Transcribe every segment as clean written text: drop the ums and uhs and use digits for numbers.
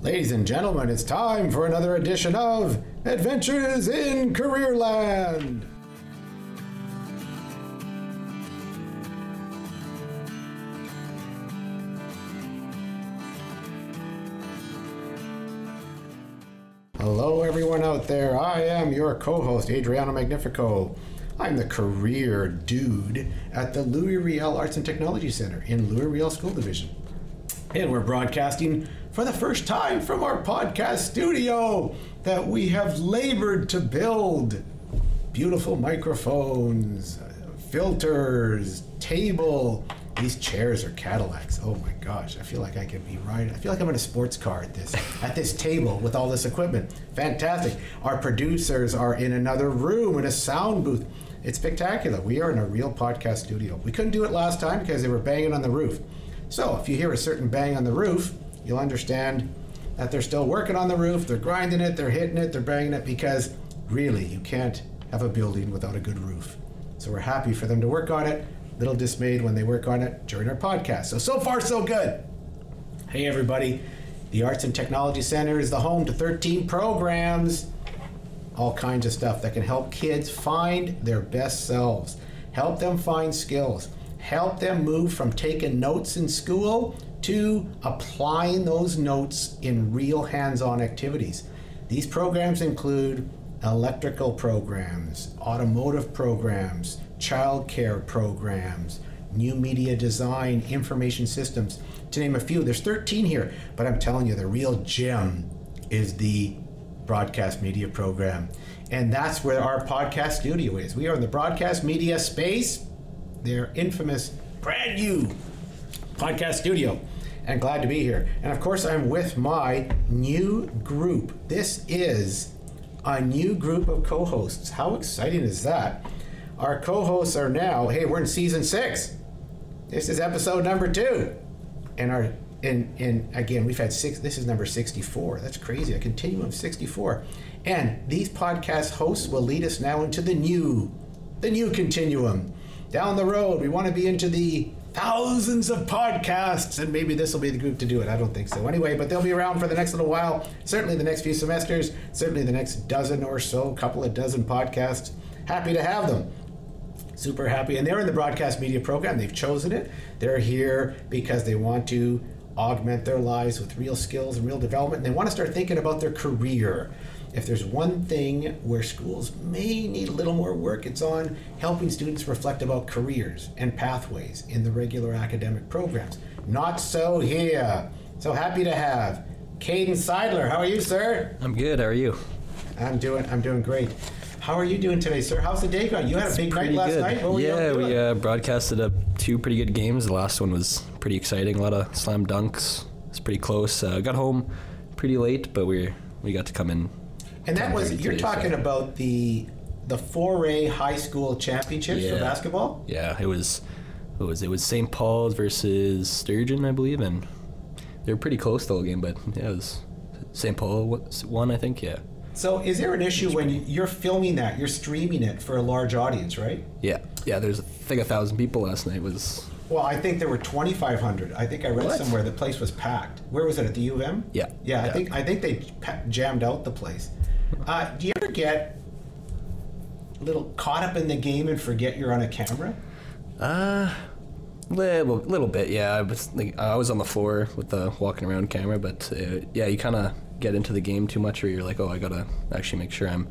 Ladies and gentlemen, it's time for another edition of Adventures in Careerland. Hello everyone out there, I am your co-host Adriano Magnifico. I'm the career dude at the Riel Arts and Technology Center in Riel School Division. And we're broadcasting for the first time from our podcast studio that we have labored to build. Beautiful microphones, filters, table. These chairs are Cadillacs. Oh my gosh, I feel like I could be riding. I feel like I'm in a sports car at this table with all this equipment. Fantastic. Our producers are in another room in a sound booth. It's spectacular. We are in a real podcast studio. We couldn't do it last time because they were banging on the roof. So if you hear a certain bang on the roof, you'll understand that they're still working on the roof. They're grinding it, they're hitting it, they're banging it, because really you can't have a building without a good roof. So we're happy for them to work on it. Little dismayed when they work on it during our podcast. So far so good. Hey everybody, the Arts and Technology Center is the home to 13 programs. All kinds of stuff that can help kids find their best selves, help them find skills, help them move from taking notes in school to applying those notes in real hands-on activities. These programs include electrical programs, automotive programs, childcare programs, new media design, information systems, to name a few. There's 13 here, but I'm telling you, the real gem is the broadcast media program. And that's where our podcast studio is. We are in the broadcast media space, their infamous brand new podcast studio, and glad to be here. And of course, I'm with my new group. This is a new group of co-hosts. How exciting is that? Our co-hosts are now, hey, we're in season 6. This is episode number 2. And again, we've had 6, this is number 64. That's crazy, a continuum of 64. And these podcast hosts will lead us now into the new continuum. Down the road, we want to be into the thousands of podcasts, and maybe this will be the group to do it. I don't think so. Anyway, but they'll be around for the next little while, certainly the next few semesters, certainly the next dozen or so, couple of dozen podcasts. Happy to have them. Super happy. And they're in the broadcast media program. They've chosen it. They're here because they want to augment their lives with real skills and real development. And they want to start thinking about their career. If there's one thing where schools may need a little more work, it's on helping students reflect about careers and pathways in the regular academic programs. Not so here. So happy to have Kaitlyn Seidler. How are you, sir? I'm good. How are you? I'm doing great. How are you doing today, sir? How's the day going? You had a big night last night. What were you doing? We broadcasted up 2 pretty good games. The last one was pretty exciting. A lot of slam dunks. It's pretty close. Got home pretty late, but we got to come in. And that was, you're talking about the 4A high school championships for basketball? Yeah, it was St. Paul's versus Sturgeon, I believe, and they were pretty close the whole game, but yeah, it was St. Paul won, I think, yeah. So is there an issue when you're filming that, you're streaming it for a large audience, right? Yeah, there's I think 1,000 people last night was... Well, I think there were 2,500. I think I read somewhere the place was packed. Where was it, at the U of M? Yeah. Yeah, I think they jammed out the place. Do you ever get a little caught up in the game and forget you're on a camera? Little bit, yeah. I was on the floor with the walking around camera, but yeah, you kind of get into the game too much, where you're like, oh, I gotta actually make sure I'm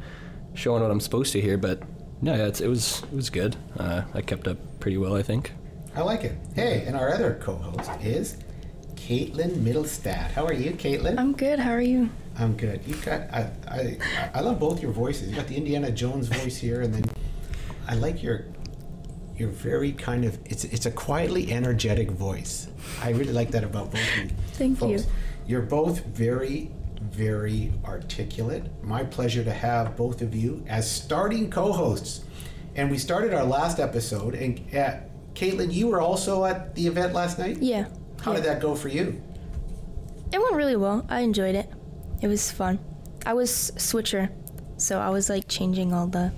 showing what I'm supposed to here. But no, yeah, it was good. I kept up pretty well, I think. I like it. Hey, and our other co-host is Kaitlyn Mittelstadt. How are you, Kaitlyn? I'm good. How are you? I'm good. You've got I love both your voices. You got the Indiana Jones voice here, and then I like your very kind of it's a quietly energetic voice. I really like that about both of you. Thank you. You're both very, very articulate. My pleasure to have both of you as starting co-hosts. And we started our last episode, and Kaitlyn, you were also at the event last night? Yeah. How did that go for you? It went really well. I enjoyed it. It was fun. I was switcher, so I was like changing all the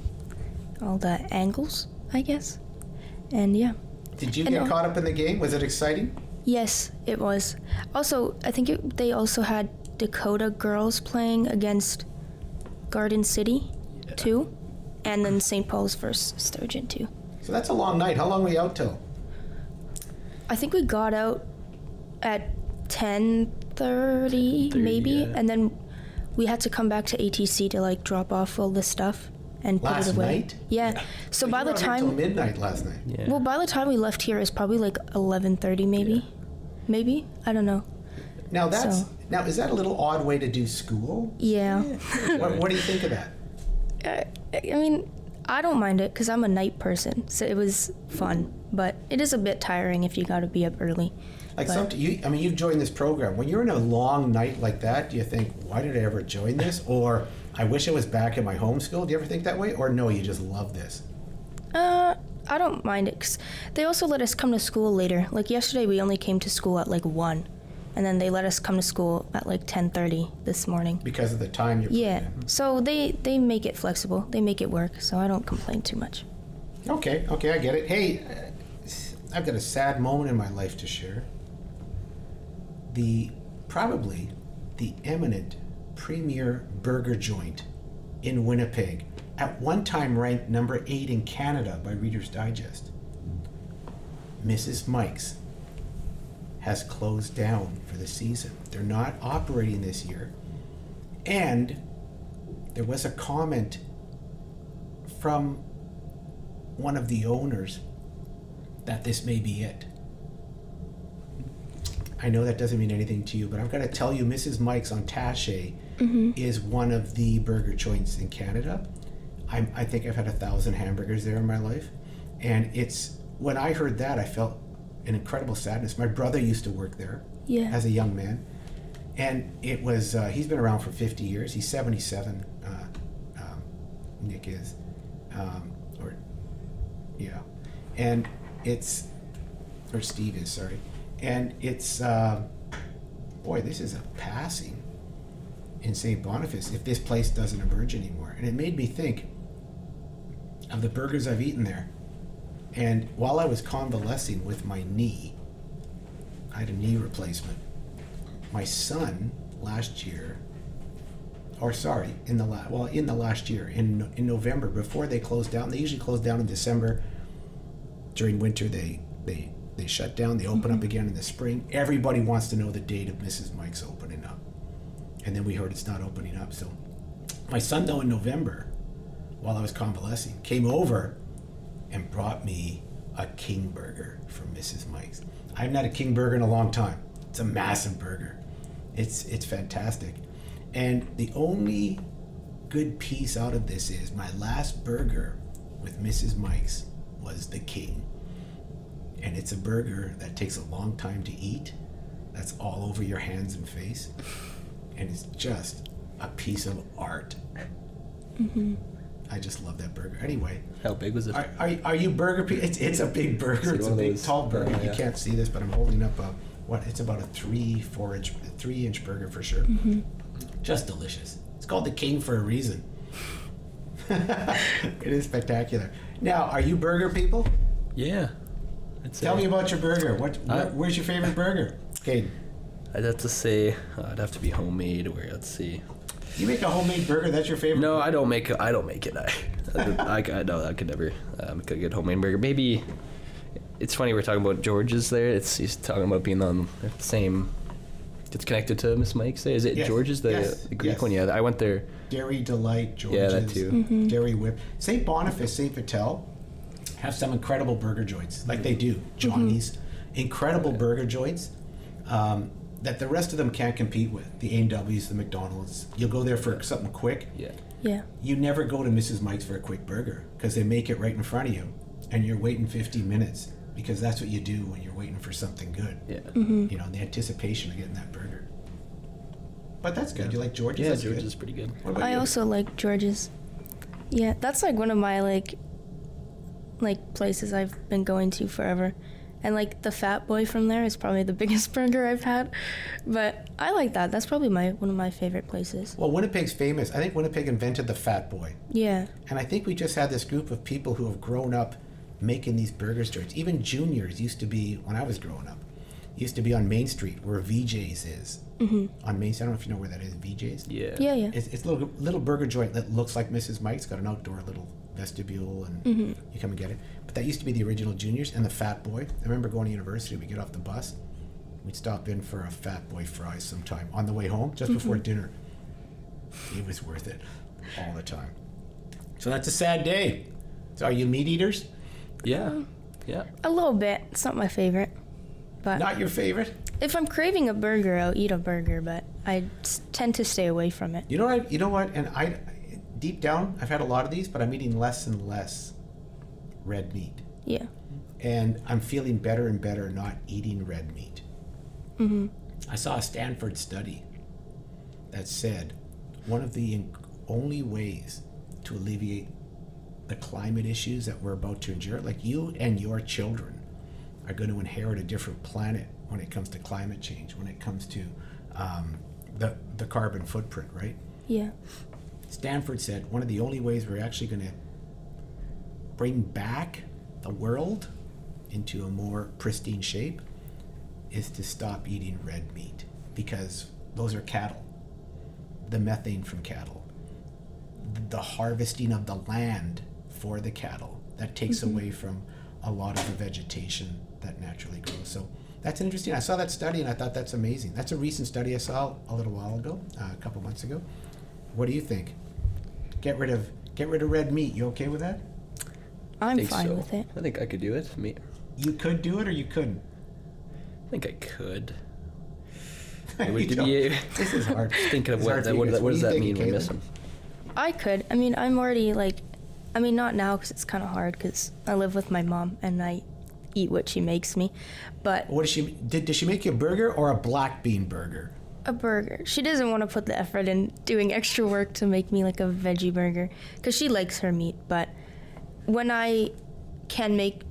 angles, I guess. And yeah. Did you get caught up in the game? Was it exciting? Yes, it was. Also, I think they also had Dakota girls playing against Garden City, too. And then St. Paul's versus Sturgeon, too. So that's a long night. How long were you out till? I think we got out at 10:30 maybe, yeah. and then we had to come back to ATC to like drop off all this stuff and put it away. Last night? Yeah. So by you the were out until time, midnight last night. Yeah. well, by the time we left here, it was probably like 11:30 maybe. Maybe, I don't know. Now that's So- now is that a little odd way to do school? Yeah. What do you think of that? I mean, I don't mind it because I'm a night person, so it was fun. But it is a bit tiring if you got to be up early. Like But- you've joined this program. When you're in a long night like that, do you think, why did I ever join this? Or I wish I was back in my home school. Do you ever think that way? Or no, you just love this? I don't mind it 'cause they also let us come to school later. Like yesterday, we only came to school at like 1, and then they let us come to school at like 10:30 this morning. Because of the time you're Yeah, putting in. so they make it flexible. They make it work, so I don't complain too much. Okay, I get it. Hey, I've got a sad moment in my life to share. Probably the eminent premier burger joint in Winnipeg, at one time ranked number 8 in Canada by Reader's Digest, Mrs. Mike's, has closed down for the season. They're not operating this year. And there was a comment from one of the owners that this may be it. I know that doesn't mean anything to you, but I've got to tell you, Mrs. Mike's on Taché is one of the burger joints in Canada. I think I've had 1,000 hamburgers there in my life. And when I heard that, I felt an incredible sadness. My brother used to work there Yeah. as a young man. And it was, he's been around for 50 years. He's 77, Nick is. And or Steve is, sorry. And it's, boy, this is a passing in St. Boniface if this place doesn't emerge anymore. And it made me think of the burgers I've eaten there. And while I was convalescing with my knee, I had a knee replacement. My son last year, in the last year, in November, before they closed down, they usually close down in December. During winter, they shut down, they open up again in the spring. Everybody wants to know the date of Mrs. Mike's opening up. And then we heard it's not opening up. So my son, though, in November, while I was convalescing, came over and brought me a king burger from Mrs. Mike's. I haven't had a king burger in a long time. It's a massive burger. It's fantastic. And the only good piece out of this is my last burger with Mrs. Mike's was the king. And it's a burger that takes a long time to eat. That's all over your hands and face. And it's just a piece of art. I just love that burger. Anyway, How big was it? are you burger people? It's a big burger. It's a one of big, those, tall burger. You yeah. can't see this, but I'm holding up it's about a 3-inch burger for sure. Just delicious. It's called the King for a reason. It is spectacular. Now, are you burger people? Yeah. Tell me about your burger. Where's your favorite burger? Okay, I'd have to say it'd have to be homemade. Or let's see. you make a homemade burger. That's your favorite. No, I don't make it. I know I could never make a good homemade burger. Maybe it's funny we're talking about George's there. He's talking about being on the same. It's connected to Miss Mike's there. Is it Yes. George's, the Greek Yes. one? Yeah, I went there. Dairy Delight, George's. Yeah, that too. Dairy Whip. St. Boniface, St. Vital have some incredible burger joints, like they do. Johnny's. Incredible burger joints that the rest of them can't compete with. The A&W's, the McDonald's. You'll go there for something quick. Yeah. Yeah. You never go to Mrs. Mike's for a quick burger because they make it right in front of you and you're waiting 15 minutes because that's what you do when you're waiting for something good. Yeah. You know, the anticipation of getting that burger. But that's good. You like George's? Yeah, That's George's good. is pretty good. What about I you? also like George's. Yeah, that's like one of my like places I've been going to forever. And like the Fat Boy from there is probably the biggest burger I've had. But I like that. That's probably one of my favorite places. Well, Winnipeg's famous. I think Winnipeg invented the Fat Boy. Yeah. And I think we just had this group of people who have grown up making these burgers joints. Even Juniors used to be, when I was growing up, used to be on Main Street where VJ's is. On Main Street, I don't know if you know where that is, VJ's? Yeah. Yeah. It's a little burger joint that looks like Mrs. Mike's, got an outdoor little vestibule, and you come and get it. But that used to be the original Juniors and the Fat Boy. I remember going to university, we'd get off the bus, we'd stop in for a Fat Boy fries sometime on the way home, just before dinner. It was worth it all the time. So that's a sad day. So are you meat eaters? Yeah. Yeah. A little bit. It's not my favorite. But Not your favorite? if I'm craving a burger, I'll eat a burger, but I tend to stay away from it. You know what? And I, deep down, I've had a lot of these, but I'm eating less and less red meat. Yeah. And I'm feeling better and better not eating red meat. I saw a Stanford study that said one of the only ways to alleviate the climate issues that we're about to endure, like you and your children are going to inherit a different planet when it comes to climate change, when it comes to the carbon footprint, right? Yeah. Stanford said one of the only ways we're actually going to bring back the world into a more pristine shape is to stop eating red meat, because those are cattle. The methane from cattle, the harvesting of the land for the cattle, that takes away from a lot of the vegetation that naturally grows. So that's interesting. I saw that study and I thought that's amazing. That's a recent study I saw a little while ago, a couple months ago. What do you think? Get rid of red meat. You okay with that? I'm think fine so. with it. I think I could do it. You could do it or you couldn't? I think I could. You don't. This is hard. Thinking of It's hard what for you guys. does do you that think, mean we're Kaitlyn? missing? I could. I mean, I'm already not now because it's kind of hard because I live with my mom and I eat what she makes me. But What did she make you a burger or a black bean burger? a burger. She doesn't want to put the effort in doing extra work to make me like a veggie burger because she likes her meat. But when I can make,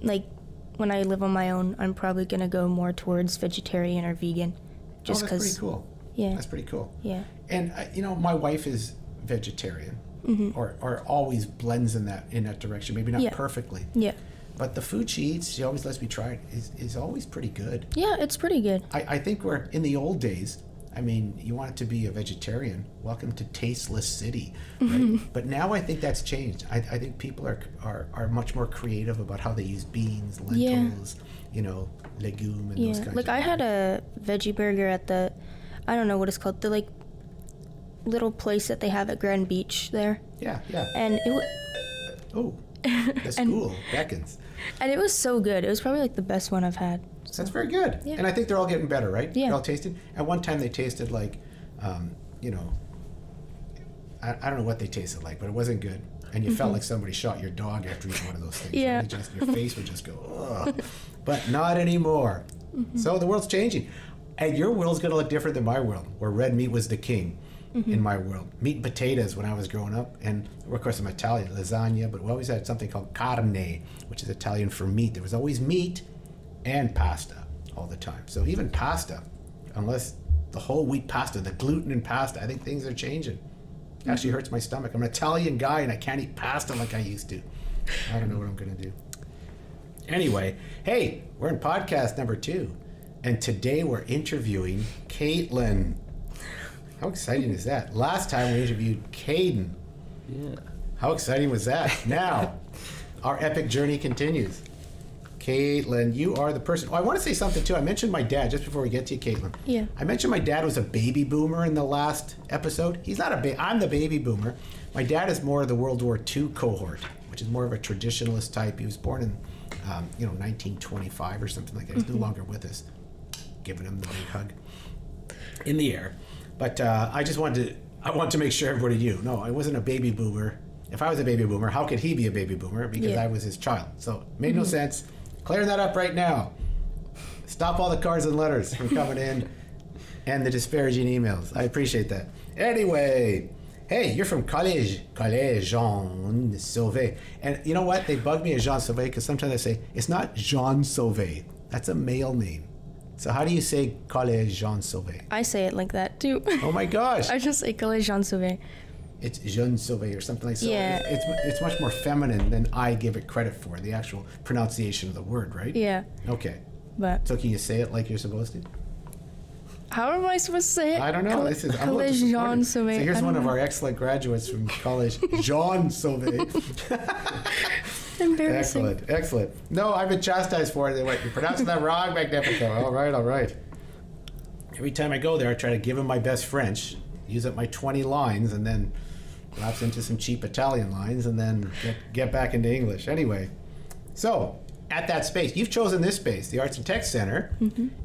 when I live on my own, I'm probably going to go more towards vegetarian or vegan. Just that's because. pretty cool. Yeah. That's pretty cool. Yeah. And my wife is vegetarian, or always blends in that direction. Maybe not Yeah. perfectly, Yeah. but the food she eats, she always lets me try it, is always pretty good. Yeah, it's pretty good. I think we're in the old days. I mean, you want to be a vegetarian, welcome to tasteless city, right? But now I think that's changed. I think people are much more creative about how they use beans, lentils, legume, and those kinds of I had a veggie burger at the, I don't know what it's called, the little place that they have at Grand Beach there. Yeah. And it Oh, the school beckons. and it was so good. It was probably the best one I've had. That's very good. Yeah. And I think they're all getting better, right? Yeah. They're all tasted. At one time they tasted like, I don't know what they tasted like, but it wasn't good. And you felt like somebody shot your dog after eating one of those things. Yeah. Right? Your face would just go, ugh. But not anymore. So the world's changing. And your world's going to look different than my world, where red meat was the king in my world. Meat and potatoes when I was growing up. And of course I'm Italian, lasagna, but we always had something called carne, which is Italian for meat. There was always meat and pasta all the time. So even pasta, unless the whole wheat pasta, the gluten in pasta, I think things are changing. Actually hurts my stomach. I'm an Italian guy and I can't eat pasta like I used to. I don't know what I'm going to do. Anyway, hey, we're in podcast number 2. And today we're interviewing Kaitlyn. How exciting is that? Last time we interviewed Caden. Yeah. How exciting was that? Now, our epic journey continues. Kaitlyn, you are the person. Oh, I want to say something too. I mentioned my dad just before we get to you, Kaitlyn. Yeah. I mentioned my dad was a baby boomer in the last episode. He's not I'm the baby boomer. My dad is more of the World War II cohort, which is more of a traditionalist type. He was born in, 1925 or something like that. He's no longer with us. Giving him the big hug in the air. But I want to make sure everybody knew. No, I wasn't a baby boomer. If I was a baby boomer, how could he be a baby boomer? Because I was his child. So it made no sense. Clearing that up right now. Stop all the cards and letters from coming in and the disparaging emails. I appreciate that. Anyway, hey, you're from Collège Jean Sauvé. And you know what? They bug me as Jean Sauvé because sometimes I say, it's not Jean Sauvé. That's a male name. So how do you say Collège Jean Sauvé? I say it like that too. Oh my gosh. I just say Collège Jean Sauvé. It's Jean Sauvé or something like that. Yeah. It's much more feminine than I give it credit for, the actual pronunciation of the word, right? Yeah. Okay. But So can you say it like you're supposed to? how am I supposed to say it? I don't know. This is I'm a little Collège Jean disappointed. Sauvé. So here's I one don't of know. our excellent graduates from college, Jean Sauvé. Embarrassing. Excellent, excellent. No, I've been chastised for it. They went, you're pronouncing that wrong, Magnifico. All right, all right. Every time I go there, I try to give him my best French, use up my 20 lines, and then lapse into some cheap Italian lines, and then get back into English. Anyway, so at that space, you've chosen this space, the Arts and Tech Center,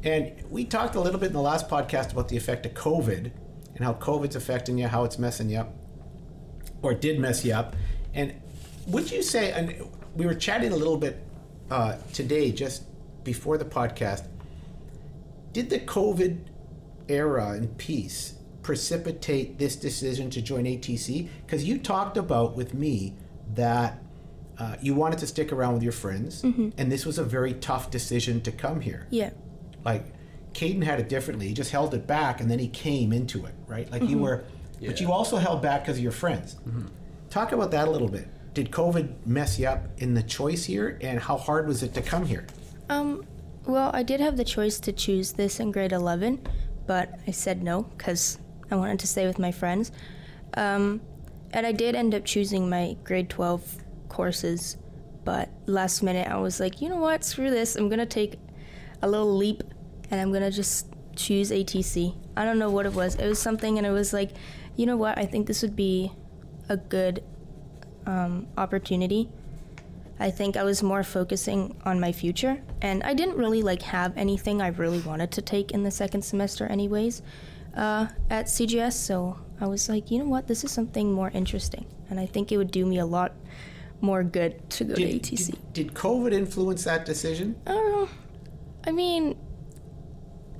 and we talked a little bit in the last podcast about the effect of COVID and how COVID's affecting you, how it's messing you up, or did mess you up. And would you say, and we were chatting a little bit today, just before the podcast, did the COVID era and peace precipitate this decision to join ATC? Because you talked about with me that you wanted to stick around with your friends, and this was a very tough decision to come here. Yeah. Like, Caden had it differently. He just held it back, and then he came into it, right? Like you were, but you also held back because of your friends. Talk about that a little bit. Did COVID mess you up in the choice here, and how hard was it to come here? Well, I did have the choice to choose this in grade 11, but I said no because I wanted to stay with my friends. And I did end up choosing my grade 12 courses, but last minute I was like, you know what, screw this. I'm going to take a little leap, and I'm going to just choose ATC. I don't know what it was. It was something, and it was like, you know what, I think this would be a good opportunity. I think I was more focusing on my future, and I didn't really have anything I really wanted to take in the second semester anyways at CGS, so I was like, you know what, this is something more interesting, and I think it would do me a lot more good to go to ATC. Did COVID influence that decision? I don't know. I mean,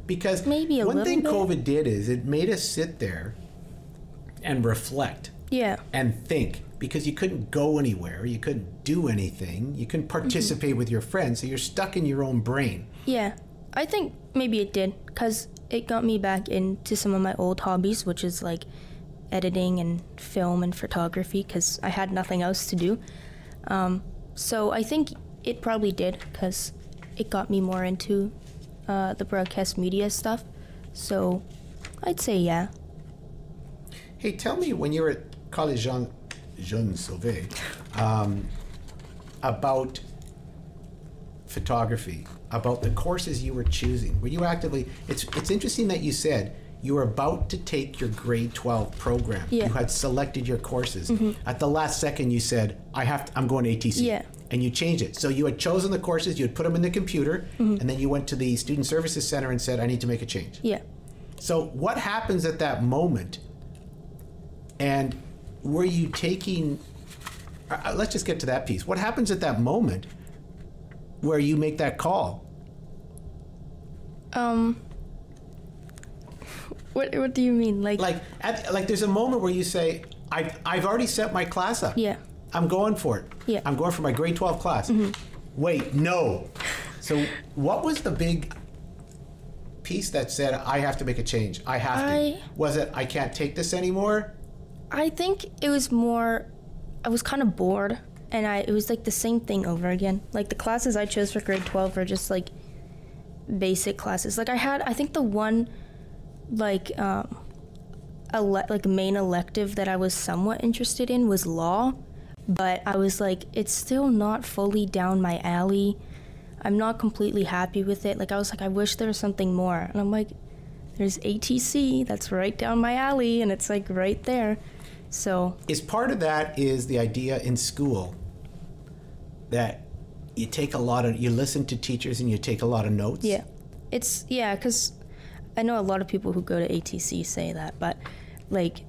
because maybe a one little thing bit. COVID did is it made us sit there and reflect Yeah. and think, because you couldn't go anywhere, you couldn't do anything, you couldn't participate with your friends, so you're stuck in your own brain. Yeah. I think maybe it did, because it got me back into some of my old hobbies, which is editing and film and photography, because I had nothing else to do. So I think it probably did, because it got me more into the broadcast media stuff. So I'd say yeah. Hey, tell me, when you were at Collège Jean Sauvé, about photography, about the courses you were choosing. Were you actively, it's interesting that you said you were about to take your grade 12 program. Yeah. You had selected your courses. At the last second you said, I'm going to ATC. Yeah. And you changed it. So you had chosen the courses, you had put them in the computer, and then you went to the Student Services Center and said, I need to make a change. Yeah. So what happens at that moment? And were you taking, let's just get to that piece. What happens at that moment where you make that call? What do you mean? Like there's a moment where you say, I've already set my class up. Yeah. I'm going for it. Yeah. I'm going for my grade 12 class. Wait, no. So what was the big piece that said, I have to make a change? I have to. Was it, I can't take this anymore? I think it was more, I was kind of bored, and it was the same thing over again. The classes I chose for grade 12 were just basic classes. I think the one main elective that I was somewhat interested in was law, but I was it's still not fully down my alley. I'm not completely happy with it. I was I wish there was something more. And I'm there's ATC, that's right down my alley, and it's right there. So Is part of that is the idea in school that you listen to teachers and you take a lot of notes? yeah, because I know a lot of people who go to ATC say that, but it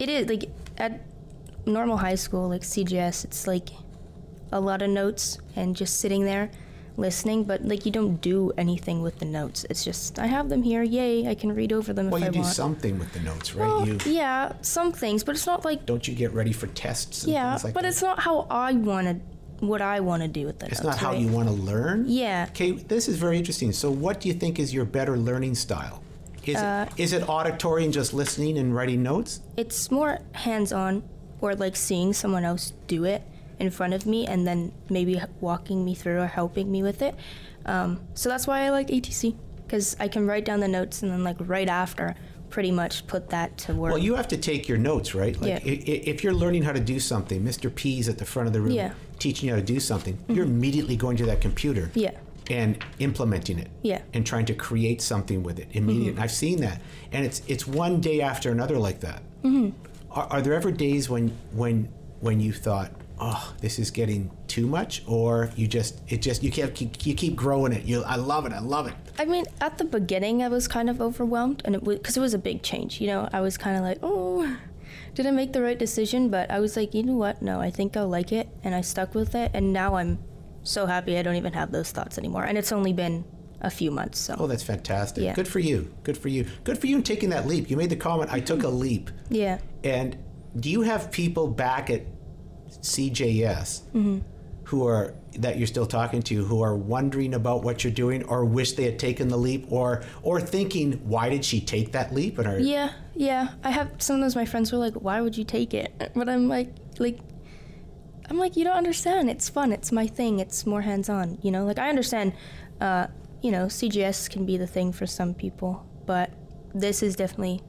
is at normal high school, CGS, it's a lot of notes and just sitting there listening, but you don't do anything with the notes. It's just, I have them here, yay, I can read over them if I want. Well, you do something with the notes, right? Well, yeah, some things, but it's not Don't you get ready for tests and yeah, things like but that? it's not how what I want to do with the notes. It's not how right? you want to learn? Yeah. Okay, this is very interesting. So what do you think is your better learning style? Is it auditory and just listening and writing notes? It's more hands-on, or seeing someone else do it in front of me and then maybe walking me through or helping me with it. So that's why I like ATC, because I can write down the notes and then like right after pretty much put that to work. Well, you have to take your notes, right? Like if you're learning how to do something, Mr. P's at the front of the room teaching you how to do something, you're immediately going to that computer and implementing it and trying to create something with it immediately. I've seen that. And it's one day after another like that. Are there ever days when you thought, oh, this is getting too much, or you keep growing it? I love it. I mean, at the beginning, I was kind of overwhelmed, and because it was a big change. You know, I was kind of like, oh, did I make the right decision? But I was like, you know what? No, I think I'll like it, and I stuck with it, and now I'm so happy I don't even have those thoughts anymore. And it's only been a few months. So. Oh, that's fantastic. Yeah. Good for you. Good for you in taking that leap. You made the comment, I took a leap. Yeah. And do you have people back at CJS that you're still talking to who are wondering about what you're doing, or wish they had taken the leap, or thinking, why did she take that leap? And yeah. I have sometimes my friends were like, why would you take it? But I'm like, you don't understand. It's fun. It's my thing. It's more hands-on. You know, like I understand, CGS can be the thing for some people, but this is definitely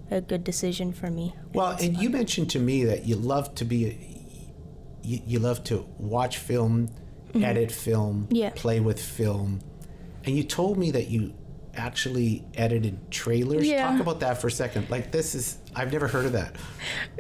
a good decision for me. Well, and you mentioned to me that you love to watch film, edit film, play with film, and you told me that you actually edited trailers. Talk about that for a second. Like I've never heard of that.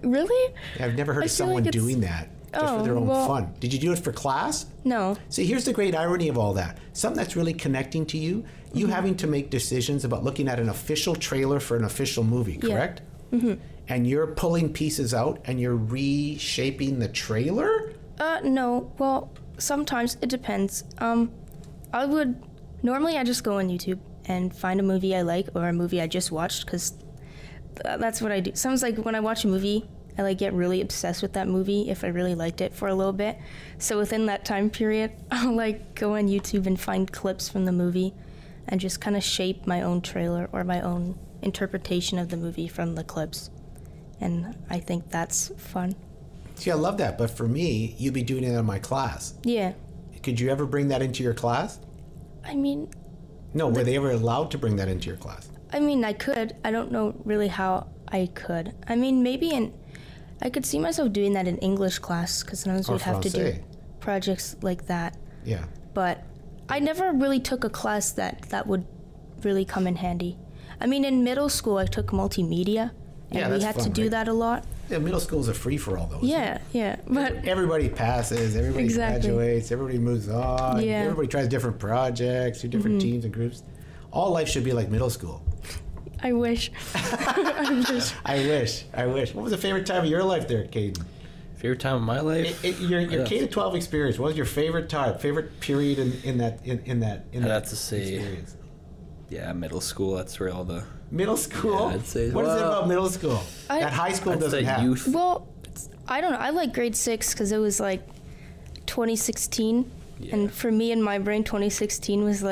Really? I've never heard of someone doing that. Just for their own fun. Did you do it for class? No. See, here's the great irony of all that. Something that's really connecting to you, you having to make decisions about looking at an official trailer for an official movie, correct? And you're pulling pieces out and you're reshaping the trailer? No. Well, sometimes it depends. Normally I just go on YouTube and find a movie I like or a movie I just watched, because that's what I do. Sounds like when I watch a movie, I get really obsessed with that movie if I really liked it for a little bit. So within that time period, I'll go on YouTube and find clips from the movie and just kind of shape my own trailer or my own interpretation of the movie from the clips. And I think that's fun. See, I love that. But for me, you'd be doing it in my class. Yeah. Could you ever bring that into your class? I mean... No, were they ever allowed to bring that into your class? I mean, I could. I don't know really how I could. I mean, maybe I could see myself doing that in English class, because sometimes we'd have to do projects like that. Yeah. But I never really took a class that would really come in handy. I mean, in middle school, I took multimedia, and we had to do that a lot. Yeah, middle school is a free-for-all, though. Yeah. But everybody passes, everybody graduates, everybody moves on, everybody tries different projects, do different teams and groups. All life should be like middle school. I wish. I wish. What was the favorite time of your life there, Kaitlyn? Favorite time of my life? Your K-12 experience. What was your favorite time, favorite period in that I'd have to say, experience? Yeah, middle school. That's where all the... Middle school? Yeah, I'd say, what is it about middle school that high school doesn't have? Youth. Well, I don't know. I like grade 6 because it was 2016. Yeah. And for me in my brain, 2016 was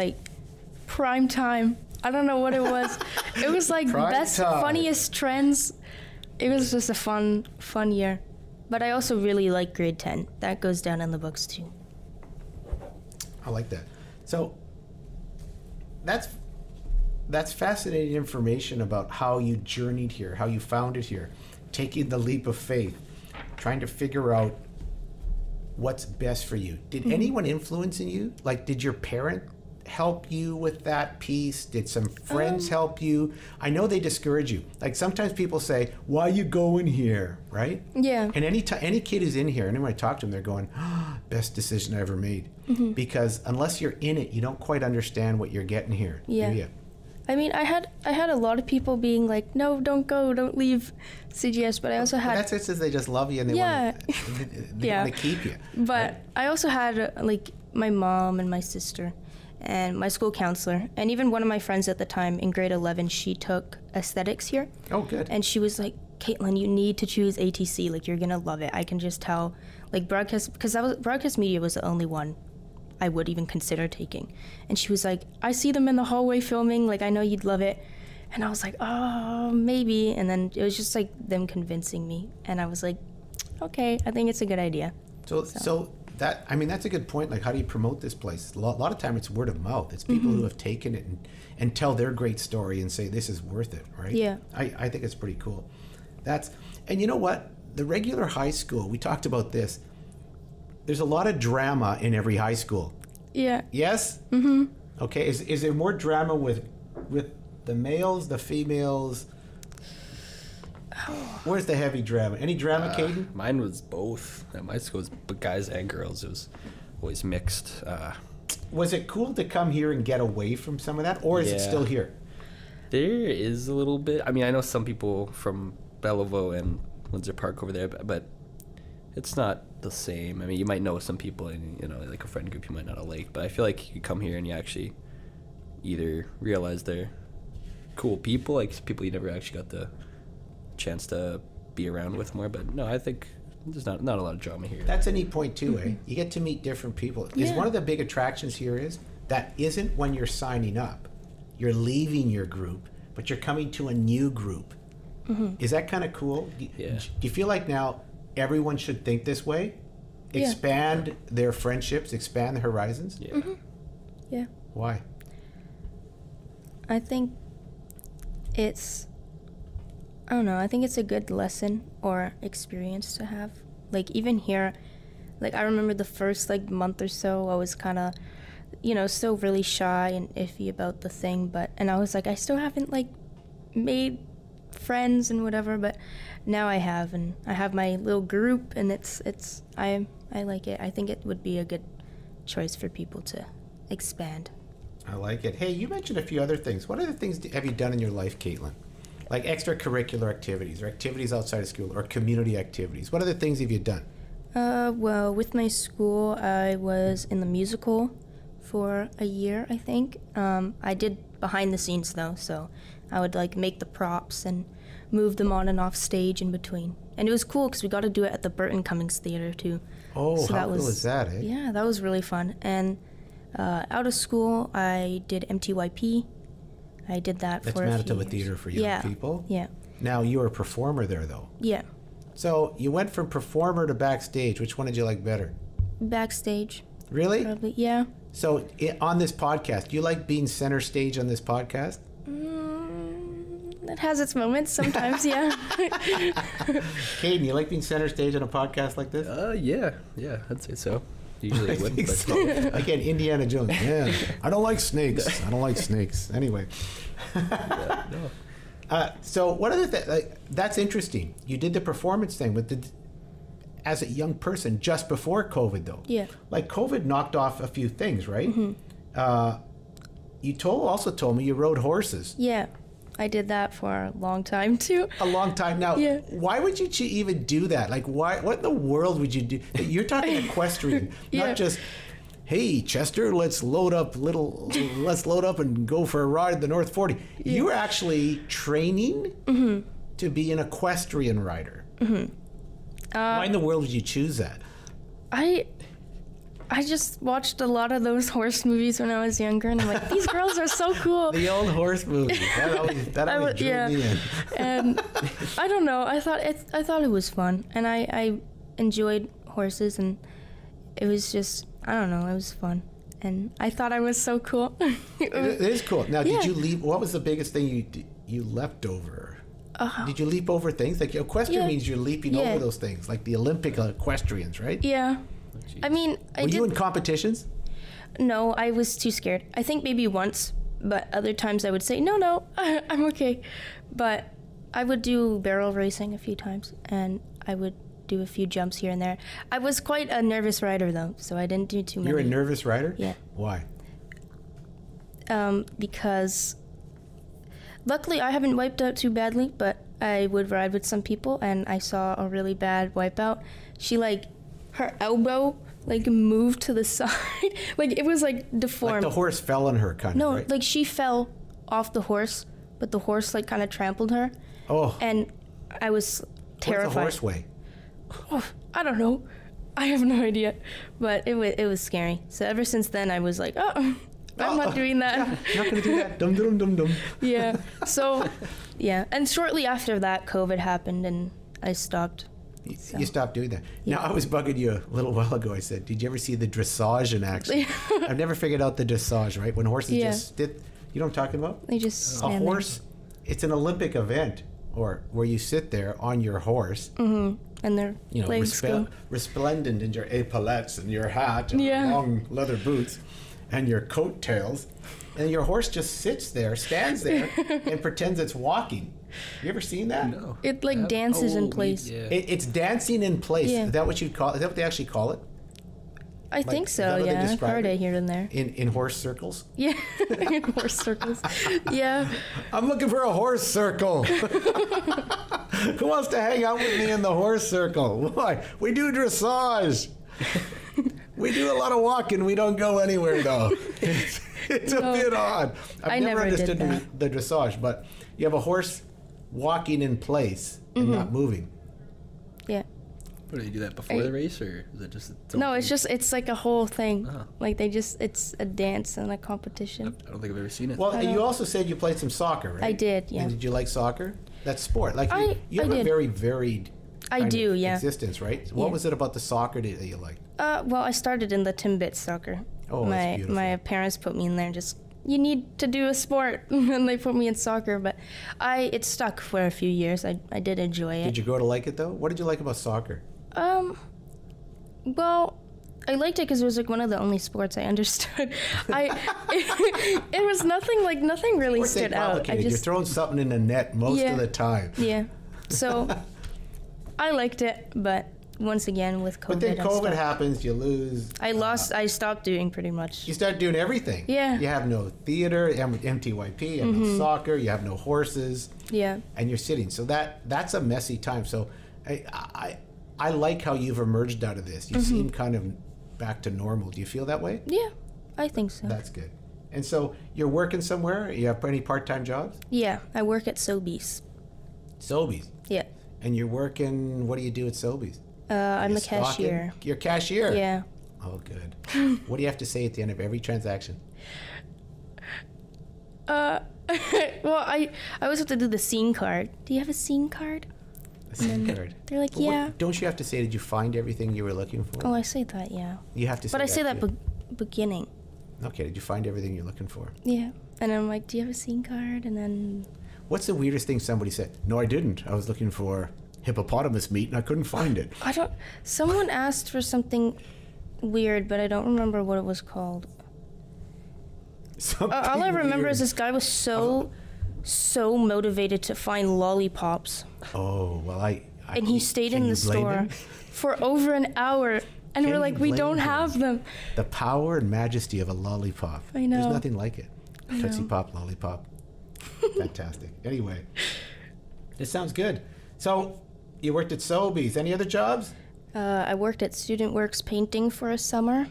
prime time. I don't know what it was. It was best, funniest trends. It was just a fun year. But I also really like grade 10. That goes down in the books too. I like that. So that's fascinating information about how you journeyed here, how you found it here, taking the leap of faith, trying to figure out what's best for you. Did anyone influence in you? Did your parent help you with that piece? Did some friends help you? I know they discourage you. Sometimes people say, why are you going here, right? Yeah. And any kid who's in here, anyone I talk to them, they're going, best decision I ever made. Because unless you're in it, you don't quite understand what you're getting here. Yeah. Do you? I mean, I had a lot of people being like, no, don't go, don't leave CGS, but I also had... That's it, says they just love you and they want to keep you. But right? I also had my mom and my sister and my school counselor, and even one of my friends at the time in grade 11, she took aesthetics here. Oh, good. And she was like, Kaitlyn, you need to choose ATC, you're gonna love it. I can just tell, broadcast, because broadcast media was the only one I would even consider taking. And she was like, I see them in the hallway filming, I know you'd love it. And I was like, oh, maybe. And then it was just them convincing me. And I was like, okay, I think it's a good idea. So that, I mean, that's a good point. Like, how do you promote this place? A lot of time it's word of mouth. It's people who have taken it and tell their great story and say, this is worth it, right? Yeah. I think it's pretty cool. And you know what? The regular high school, we talked about this. There's a lot of drama in every high school. Yeah. Yes? Mm-hmm. Okay. Is there more drama with the males, the females? Where's the heavy drama? Any drama, Kaitlyn? Mine was both. At my school, it was guys and girls. It was always mixed. Was it cool to come here and get away from some of that, or is it still here? There is a little bit. I mean, I know some people from Belleville and Windsor Park over there, but it's not the same. I mean, you might know some people in, like a friend group you might not have liked, but I feel like you come here and you actually either realize they're cool people, like people you never actually got the chance to be around with more. But no, I think there's not a lot of drama here. That's a neat point too, eh? You get to meet different people. Is one of the big attractions here is that isn't when you're signing up. You're leaving your group, but you're coming to a new group. Is that kind of cool? Do you feel like now everyone should think this way? Expand their friendships, expand the horizons? Yeah. Yeah. Why? I think it's, I don't know, I think it's a good lesson or experience to have. Like, even here, like, I remember the first, like, month or so, I was kind of, still really shy and iffy about the thing, and I was like, I still haven't, like, made friends and whatever, but now I have, and I have my little group, and I like it. I think it would be a good choice for people to expand. I like it. Hey, you mentioned a few other things. What other things have you done in your life, Kaitlyn? Like extracurricular activities or activities outside of school or community activities. What other things have you done? Well, with my school, I was in the musical for a year, I think. I did behind the scenes, though, so I would, like, make the props and move them on and off stage in between. And it was cool because we got to do it at the Burton Cummings Theater, too. Oh, so how cool is that, eh? Yeah, that was really fun. And out of school, I did MTYP. I did that for a few years. That's Manitoba Theater for Young People? Yeah. Now, you were a performer there, though. Yeah. So, you went from performer to backstage. Which one did you like better? Backstage. Really? Probably, yeah. So, on this podcast, do you like being center stage on this podcast? It has its moments sometimes, yeah. Kaitlyn, you like being center stage on a podcast like this? Yeah, I'd say so. Usually I wouldn't, but so. Again, Indiana Jones. Man, I don't like snakes. Anyway. So what other thing? That's interesting. You did the performance thing, but as a young person, just before COVID, though. Yeah. Like COVID knocked off a few things, right? You also told me you rode horses. Yeah. I did that for a long time, too. A long time. Now, why would you even do that? Like, why? What in the world would you do? You're talking equestrian, not just, hey, Chester, let's load up and go for a ride the North 40. Yeah. You were actually training to be an equestrian rider. Why in the world would you choose that? I just watched a lot of those horse movies when I was younger, and I'm like, these girls are so cool. The old horse movies. That always drew me in. And I don't know. I thought it was fun, and I enjoyed horses, and it was just, I don't know, it was fun, and I thought I was so cool. It is cool. Now, did you leap? What was the biggest thing you leapt over? Did you leap over things? Like equestrian means you're leaping over those things, like the Olympic equestrians, right? Yeah. I mean, were you in competitions? No, I was too scared. I think maybe once, but other times I would say, no, I'm okay. But I would do barrel racing a few times, and I would do a few jumps here and there. I was quite a nervous rider, though, so I didn't do too many. You're a nervous rider? Yeah. Why? Because luckily I haven't wiped out too badly, but I would ride with some people, and I saw a really bad wipeout. She, her elbow, moved to the side. It was, deformed. Like the horse fell on her, kind of, right? No, she fell off the horse, but the horse, kind of trampled her. Oh. And I was terrified. What does the horse weigh? Oh, I don't know. I have no idea. But it was scary. So ever since then, I was like, I'm not doing that. Yeah, not going to do that. Dum. Yeah. So, yeah. And shortly after that, COVID happened, and I stopped. So. You stopped doing that. Yeah. Now, I was bugging you a little while ago. I said, did you ever see the dressage in action? I've never figured out the dressage, right? When horses just sit, you know what I'm talking about? They just A stand horse, it's an Olympic event, or where you sit there on your horse. there. And their legs go. Resplendent in your epaulettes and your hat and Yeah. long leather boots and your coattails. And your horse just sits there, stands there, and pretends it's walking. You ever seen that? No. It like dances in place. Yeah. It's dancing in place. Yeah. Is that what you'd call it? Is that what they actually call it? I think is so, that what they yeah. I've describe heard it? it here and there. In horse circles? Yeah, in horse circles. Yeah. I'm looking for a horse circle. Who wants to hang out with me in the horse circle? Why? We do dressage. We do a lot of walking. We don't go anywhere, though. It's a bit odd. I've never understood the dressage, but you have a horse walking in place and not moving. Yeah. What, do you do that before the race, or is it just... No, it's like a whole thing. Oh. Like it's a dance and a competition. I don't think I've ever seen it. Well, and you also said you played some soccer, right? I did, yeah. And did you like soccer? That's sport. Like you I have a did. very varied kind of existence, right? What Yeah. was it about the soccer that you liked? Well, I started in the Timbit soccer. Oh, that's beautiful. My parents put me in there. Just you need to do a sport, and they put me in soccer. But it stuck for a few years. I did enjoy it. Did you grow to like it though? What did you like about soccer? Well, I liked it because it was like one of the only sports I understood. It was nothing really Sports ain't stood out. complicated. You're throwing something in the net most of the time. Yeah. So I liked it, but once again with COVID. But then I COVID stopped. happens, you lose. I stopped doing pretty much. You start doing everything. Yeah. You have no theater, MTYP, you have no soccer, you have no horses. Yeah. And you're sitting. So that's a messy time. So I like how you've emerged out of this. You seem kind of back to normal. Do you feel that way? Yeah, I think so. That's good. And so you're working somewhere? You have any part-time jobs? Yeah, I work at Sobeys. Sobeys. Yeah. And you're working, what do you do at Sobeys? I'm You a cashier. stocking? You're a cashier? Yeah. Oh, good. What do you have to say at the end of every transaction? Well, I always have to do the scene card. Do you have a scene card? A SIM card. They're like, But what- yeah. don't you have to say, did you find everything you were looking for? Oh, I say that, yeah. You have to say But I say that too. beginning. Okay, did you find everything you're looking for? Yeah. And I'm like, do you have a scene card? And then What's the weirdest thing somebody said? No, I didn't. I was looking for hippopotamus meat and I couldn't find it. someone asked for something weird, but I don't remember what it was called. Something All I remember weird. is this guy was so motivated to find lollipops. Oh, well, And he stayed can in you the blame store him? for over an hour. And Can we're you like, we blame don't him? have them. The power and majesty of a lollipop. I know. There's nothing like it. Tootsie Pop, lollipop. Fantastic. Anyway, this sounds good. So, you worked at Sobeys. Any other jobs? I worked at Student Works Painting for a summer.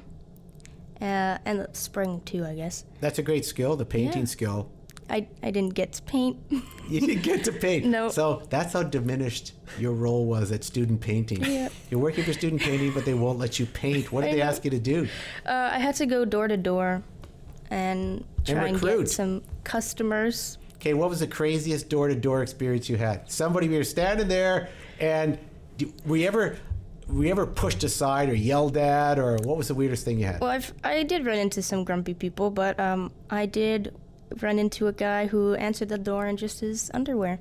And the spring, too, I guess. That's a great skill, the painting Yeah. skill. I didn't get to paint. You didn't get to paint. No. So that's how diminished your role was at student painting. Yeah. You're working for student painting, but they won't let you paint. What did they ask you to do? I had to go door to door and try and recruit. get some customers. Okay, what was the craziest door-to-door experience you had? Somebody, we were standing there, and were you ever pushed aside or yelled at, or what was the weirdest thing you had? Well, I did run into some grumpy people, but I did run into a guy who answered the door in just his underwear.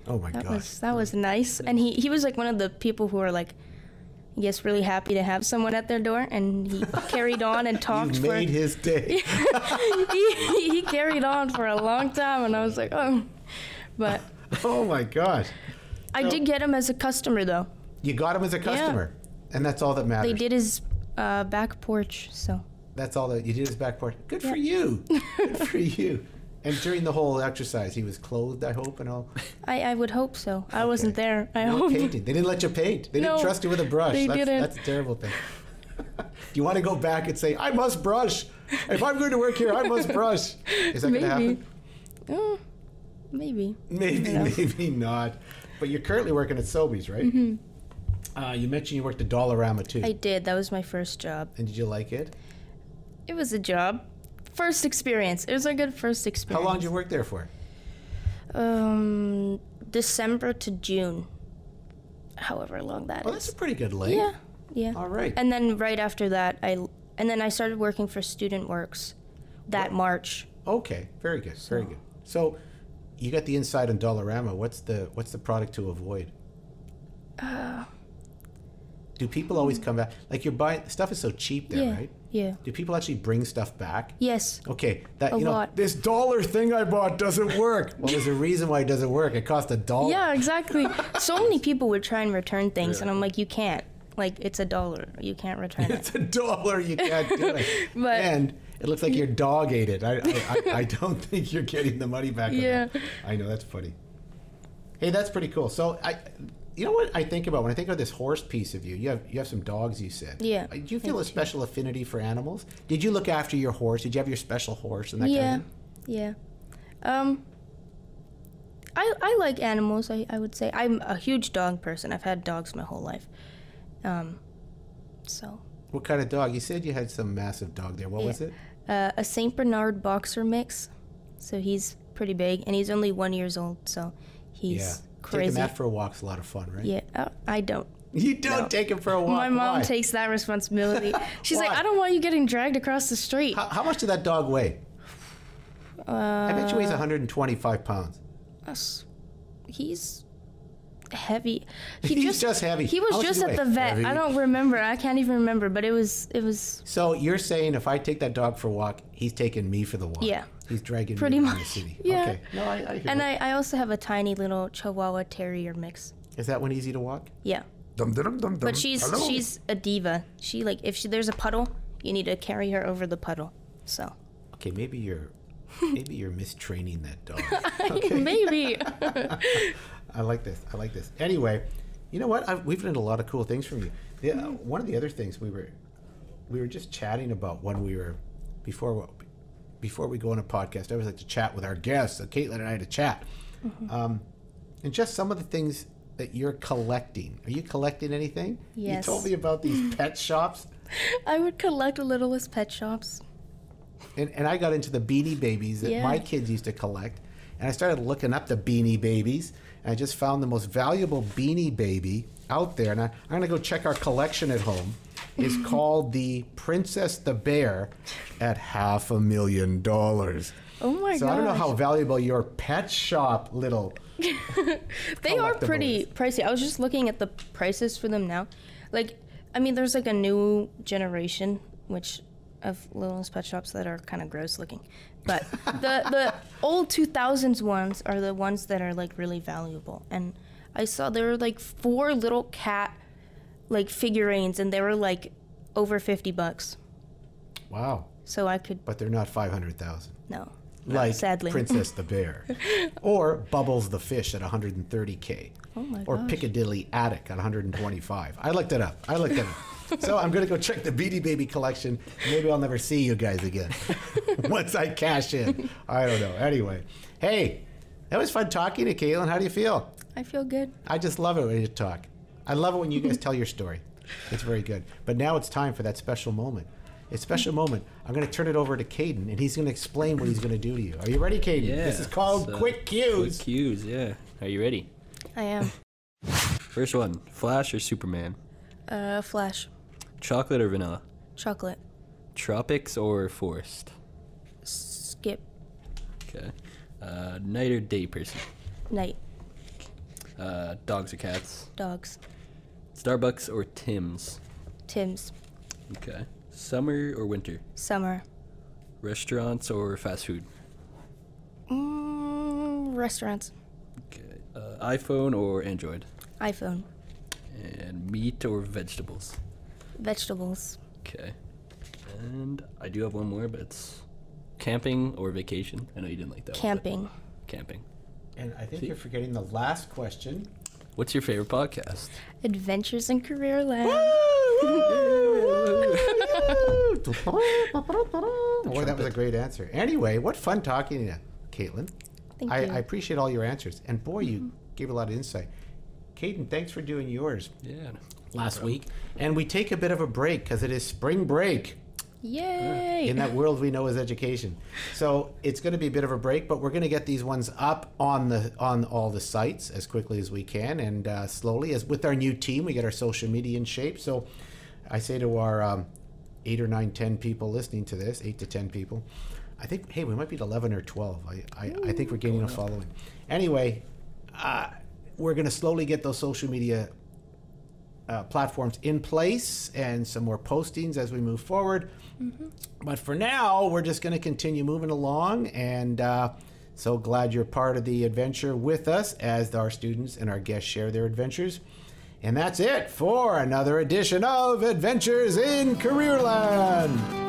Oh my gosh. That was nice. And he was like one of the people who were like, I guess, really happy to have someone at their door, and he carried on and talked You for... made his day. he carried on for a long time, and I was like, oh. But Oh my gosh. I did get him as a customer, though. You got him as a customer, and that's all that matters. They did his back porch, so... That's all that you did his back porch. Good for you. Good for you. And during the whole exercise, he was clothed, I hope, and all. I would hope so. I wasn't there. I No hope. painting. They didn't let you paint. They didn't No, trust you with a brush. they didn't. That's a terrible thing. Do you want to go back and say, I must brush? If I'm going to work here, I must brush. Is that going to happen? Maybe. Maybe, maybe not. But you're currently working at Sobeys, right? Mm-hmm. You mentioned you worked at Dollarama, too. I did. That was my first job. And did you like it? It was a job. First experience. It was a good first experience. How long did you work there for? December to June. however long that Well, is. that's a pretty good length. Yeah, yeah. All right. And then right after that, I started working for Student Works that March. Okay, very good, very good. So, you got the inside on Dollarama. What's the product to avoid? Do people always come back? Like you're buying stuff is so cheap there, right? Yeah. Do people actually bring stuff back? Yes. Okay, that A lot. this dollar thing I bought doesn't work. Well, there's a reason why it doesn't work. It cost $1. Yeah, exactly. So many people would try and return things, and I'm like, you can't. Like, it's $1. You can't return it. It's $1. You can't do it. But- and it looks like your dog ate it. I don't think you're getting the money back. Yeah. On that. I know, that's funny. Hey, that's pretty cool. So you know what I think about when I think of this horse piece of you? You have some dogs, you said. Yeah. Do you feel a special affinity for animals? Did you look after your horse? Did you have your special horse and that kind of thing? Yeah. I like animals, I would say. I'm a huge dog person. I've had dogs my whole life. So. What kind of dog? You said you had some massive dog there. What was it? A Saint Bernard boxer mix. So he's pretty big, and he's only 1 year old, so he's crazy. Taking that for a walk's a lot of fun, right? Yeah, I don't. You don't take him for a walk. My mom Why? takes that responsibility. She's like, Why? I don't want you getting dragged across the street. How much did that dog weigh? I bet you weighs 125 pounds. He's heavy. He's just heavy. He How was much just did he at the weigh? vet. Heavy. I don't remember. I can't even remember. But it was. So you're saying if I take that dog for a walk, he's taking me for the walk? Yeah. He's dragging Pretty me around the much. city. Yeah. Okay. No, I hear And that. I also have a tiny little Chihuahua Terrier mix. Is that one easy to walk? Yeah. But she's a diva. She if there's a puddle, you need to carry her over the puddle. So. Okay, maybe you're mistraining that dog. Okay. Maybe. I like this. Anyway, you know what? We've learned a lot of cool things from you. One of the other things we were just chatting about when we were before we go on a podcast. I always like to chat with our guests. So Kaitlyn and I had a chat, and just some of the things that you're collecting. Are you collecting anything? Yes. You told me about these pet shops. I would collect littlest pet shops. And I got into the Beanie Babies that my kids used to collect. And I started looking up the Beanie Babies. And I just found the most valuable Beanie Baby out there. And I'm going to go check our collection at home. It's called the Princess the Bear at $500,000. Oh my god. So I don't know how valuable your pet shop little They are pretty pricey. I was just looking at the prices for them now. There's a new generation of littlest pet shops that are kind of gross looking. But the old 2000s ones are the ones that are really valuable. And I saw there were 4 little cat figurines, and they were over $50. Wow. So I could. But they're not 500,000. No. Like sadly. Princess the Bear. Or Bubbles the Fish at $130K. Oh my Or gosh. Piccadilly Attic at $125. I looked it up. So I'm going to go check the Beanie Baby collection. Maybe I'll never see you guys again once I cash in. I don't know. Anyway. Hey, that was fun talking to Kaitlyn. How do you feel? I feel good. I just love it when you talk. I love it when you guys tell your story. It's very good. But now it's time for that special moment. It's a special moment. I'm going to turn it over to Caden, and he's going to explain what he's going to do to you. Are you ready, Caden? Yeah. This is called Quick Cues. Quick cues, yeah. Are you ready? I am. First one, Flash or Superman? Flash. Chocolate or vanilla? Chocolate. Tropics or forest? Skip. Okay. Night or day person? Night. Dogs or cats? Dogs. Starbucks or Tim's? Tim's. Okay. Summer or winter? Summer. Restaurants or fast food? Restaurants. Okay. iPhone or Android? iPhone. And meat or vegetables? Vegetables. Okay. And I do have one more, but it's camping or vacation. I know you didn't like that one, Camping. but camping. And I think you're forgetting the last question. What's your favorite podcast? Adventures in Career Land. Boy, that was a great answer. Anyway, what fun talking to you, Kaitlyn. Thank I you. appreciate all your answers. And boy, you gave a lot of insight. Caden, thanks for doing yours Yeah. last week. And we take a bit of a break because it is spring break. Yay! In that world we know as education. So it's going to be a bit of a break, but we're going to get these ones up on all the sites as quickly as we can, and slowly, as with our new team, we get our social media in shape. So I say to our 8 or 9, 10 people listening to this, 8 to 10 people, I think, hey, we might be at 11 or 12. I think we're gaining a following. Anyway, we're going to slowly get those social media platforms in place and some more postings as we move forward. But for now, we're just going to continue moving along, and so glad you're part of the adventure with us as our students and our guests share their adventures. And that's it for another edition of Adventures in Careerland.